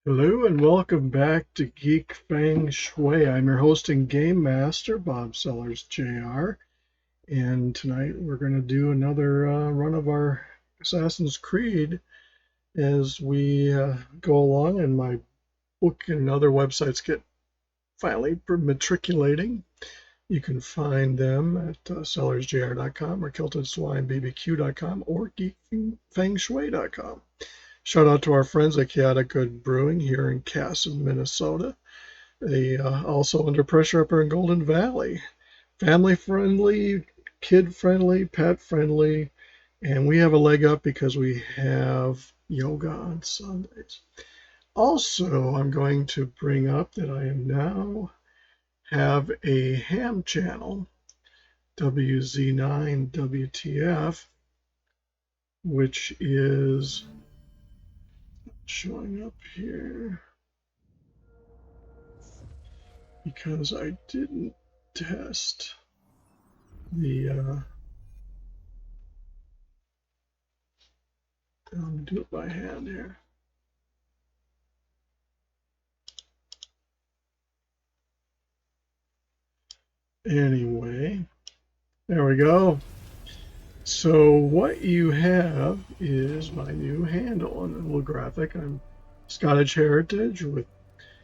Hello and welcome back to Geek, Feng, Shui. I'm your host and game master, Bob Sellers Jr. And tonight we're going to do another run of our Assassin's Creed as we go along and my book and other websites get finally matriculating. You can find them at sellersjr.com or kiltedswinebbq.com or geekfengshui.com. Shout out to our friends at Chaotic Good Brewing here in Casson, Minnesota. They also under pressure up here in Golden Valley. Family friendly, kid friendly, pet friendly, and we have a leg up because we have yoga on Sundays. Also, I'm going to bring up that I am now have a ham channel, WZ9WTF, which is showing up here because I didn't test the I'm going to do it by hand here. Anyway, there we go. So what you have is my new handle and a little graphic. I'm Scottish Heritage with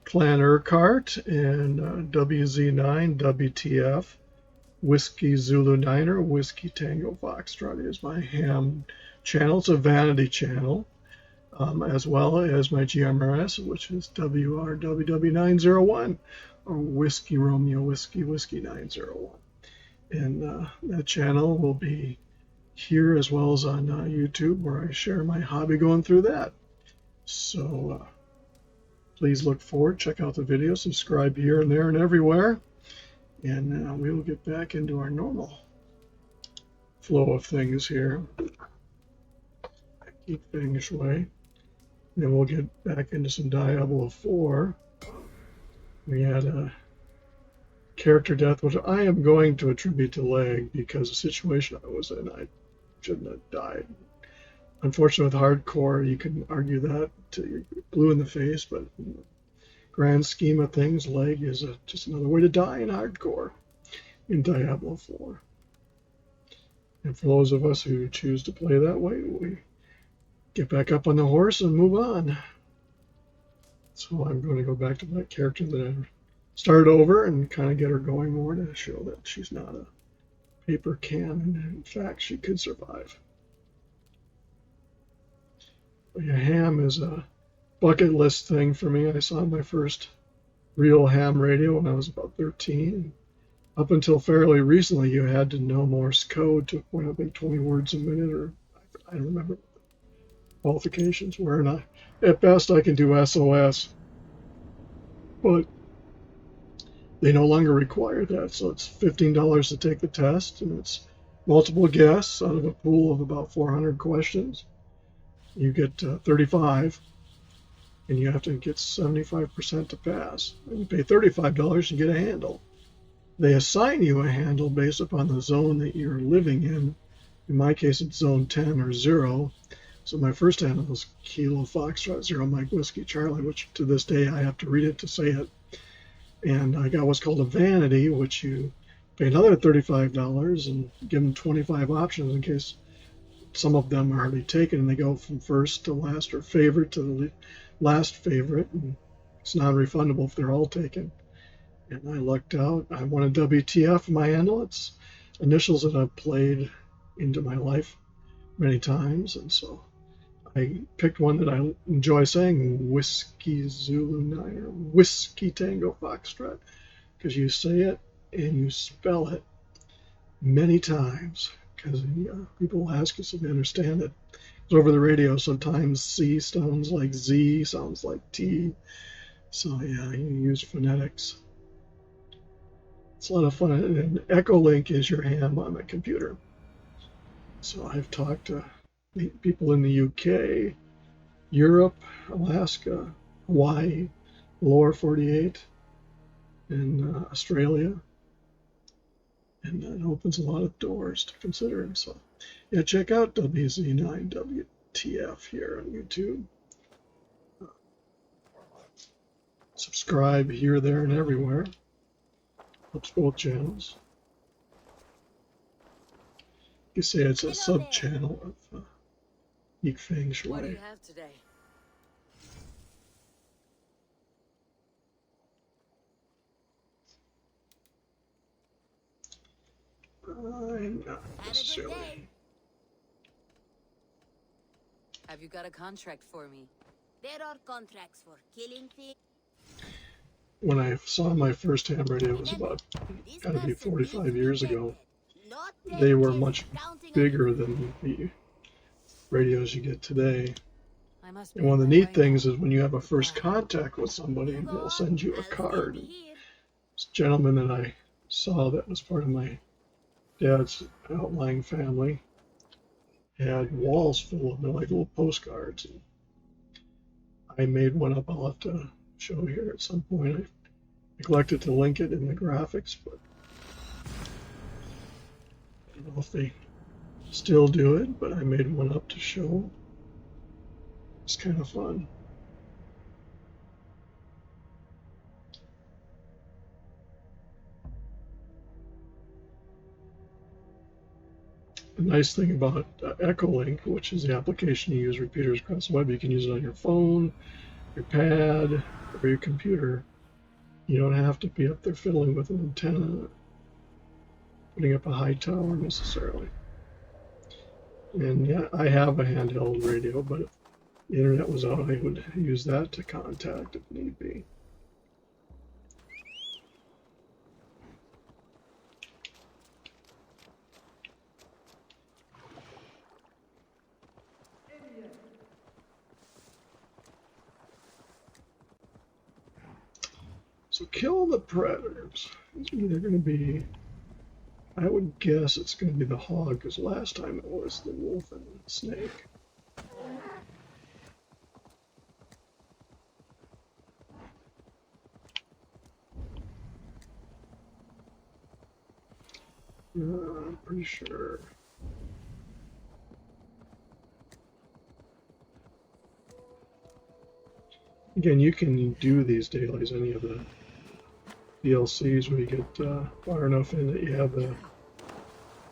Clan Urquhart and WZ9 WTF Whiskey Zulu Niner Whiskey Tango Foxtrot is my ham channel. It's a vanity channel, as well as my GMRS, which is WRWW901 or Whiskey Romeo Whiskey 901. And that channel will be here as well as on YouTube, where I share my hobby going through that. So please look forward, check out the video, subscribe here and there and everywhere, and we will get back into our normal flow of things here. Keep things away. Then we'll get back into some Diablo 4. We had a character death, which I am going to attribute to lag because the situation I was in, I shouldn't have died. Unfortunately, with hardcore, you can argue that till you're blue in the face, but in the grand scheme of things, lag is just another way to die in hardcore in Diablo 4. And for those of us who choose to play that way, we get back up on the horse and move on. So I'm going to go back to that character that I started over and kind of get her going more to show that she's not a paper can, and in fact she could survive. But yeah, ham is a bucket list thing for me. I saw my first real ham radio when I was about 13. Up until fairly recently, you had to know Morse code to point up in 20 words a minute, or I don't remember what the qualifications were. And at best, I can do SOS, but they no longer require that. So it's $15 to take the test, and it's multiple guesses out of a pool of about 400 questions. You get 35, and you have to get 75% to pass. And you pay $35 and get a handle. They assign you a handle based upon the zone that you're living in. In my case, it's zone 10 or 0. So my first handle was Kilo Foxtrot 0 Mike Whiskey Charlie, which to this day I have to read it to say it. And I got what's called a vanity, which you pay another $35 and give them 25 options in case some of them are already taken, and they go from first to last or favorite to the last favorite. And it's non-refundable if they're all taken. And I lucked out. I won a WTF in my handle. It's initials that I've played into my life many times. And so I picked one that I enjoy saying, Whiskey Zulu Niner, Whiskey Tango Foxtrot, because you say it and you spell it many times, because people ask us if they understand it. It's over the radio. Sometimes C sounds like Z, sounds like T. So yeah, you use phonetics. It's a lot of fun. And Echolink is your ham on my computer. So I've talked to people in the UK, Europe, Alaska, Hawaii, lower 48, and Australia. And that opens a lot of doors to consider. So yeah, check out WZ9WTF here on YouTube. subscribe here, there, and everywhere. Helps both channels. You say it's a sub-channel of Geek, Feng, Shui. What do you have today? I'm not necessarily. Have you got a contract for me? There are contracts for killing things. When I saw my first ham radio, it was about, gotta be 45 years ago. They were much bigger than the radios you get today. And one of the neat things is when you have a first contact with somebody, they'll send you a card. This gentleman that I saw that was part of my dad's outlying family had walls full of them, like little postcards. And I made one up. I'll have to show here at some point. I neglected to link it in the graphics, but I don't know if they still do it, but I made one up to show. It's kind of fun. The nice thing about Echolink, which is the application you use repeaters across the web, you can use it on your phone, your pad, or your computer. You don't have to be up there fiddling with an antenna, putting up a high tower necessarily. And yeah, I have a handheld radio, but if the internet was out, I would use that to contact if need be. So kill the predators. It's either going to be, I would guess it's going to be the hog, because last time it was the wolf and the snake. I'm pretty sure. Again, you can do these dailies, any of the DLCs where you get far enough in that you have the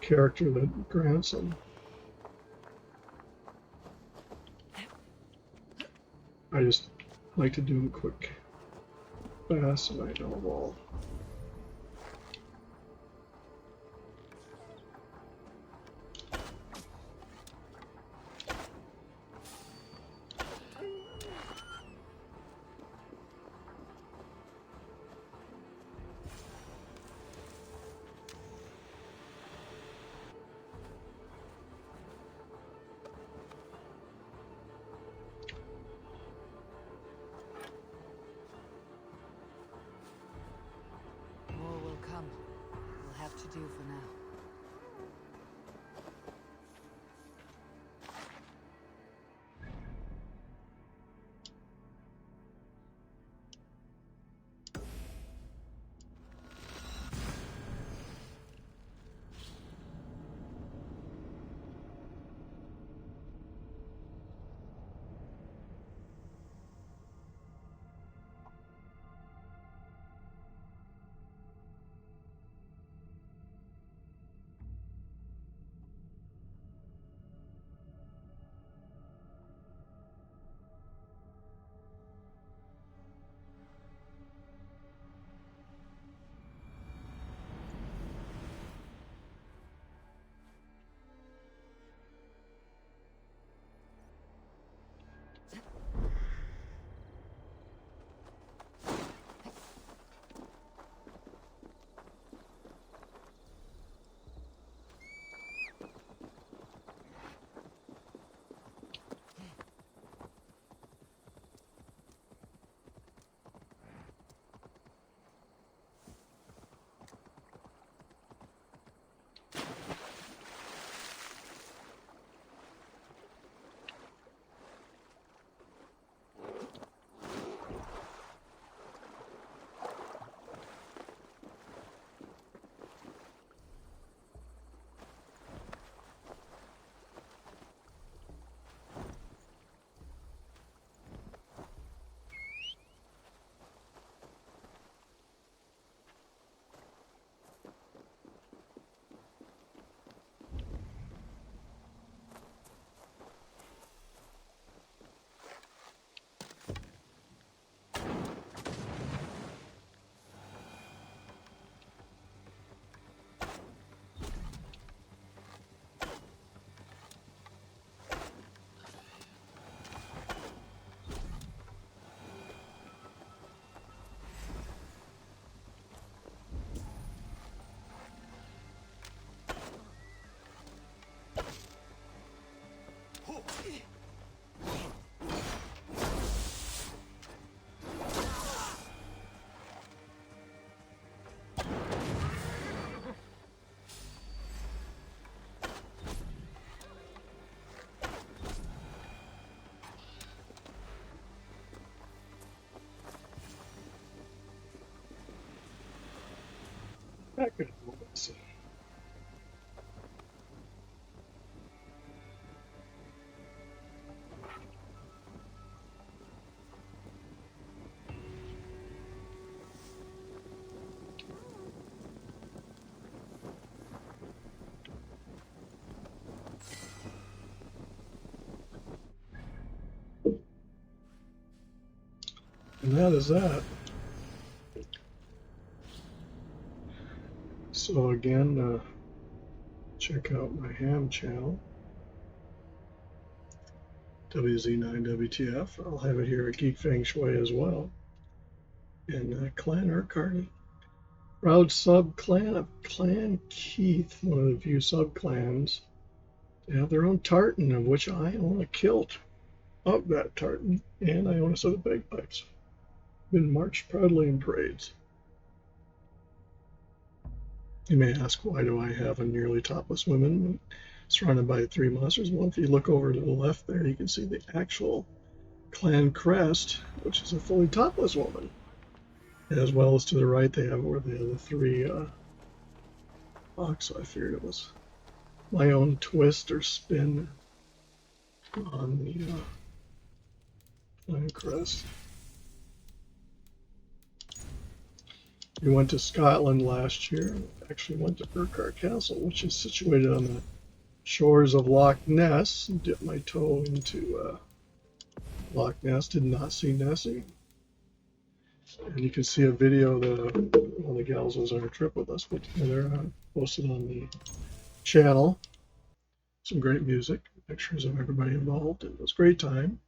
character that grants them. I just like to do them quick, fast, and I know them all. Do for now. Back in moments. And that is that. So again, check out my ham channel, WZ9WTF. I'll have it here at Geek Feng Shui as well. And Clan Urquhart. Proud sub-clan of Clan Keith, one of the few sub-clans. They have their own tartan, of which I own a kilt of that tartan, and I own a set of bagpipes. Been marched proudly in parades. You may ask, why do I have a nearly topless woman surrounded by three monsters? Well, if you look over to the left there, you can see the actual clan crest, which is a fully topless woman. As well as to the right, they have where they have the three so I figured it was my own twist or spin on the clan crest. We went to Scotland last year. Actually went to Urquhart Castle, which is situated on the shores of Loch Ness. Dipped my toe into Loch Ness. Did not see Nessie. And you can see a video that one of the gals was on a trip with us put together, posted on the channel. Some great music, pictures of everybody involved. It was a great time.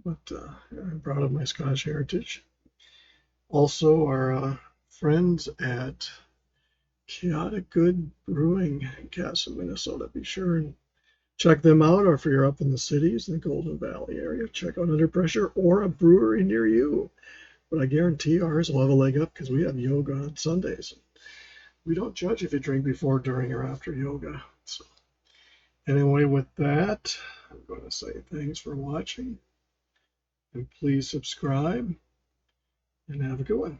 But I'm proud of my Scottish heritage. Also, our friends at Chaotic Good Brewing in Castle, Minnesota. Be sure and check them out, or if you're up in the cities in the Golden Valley area, check out Under Pressure or a brewery near you. But I guarantee ours will have a leg up because we have yoga on Sundays. We don't judge if you drink before, during, or after yoga. So anyway, with that, I'm going to say thanks for watching. And please subscribe and have a good one.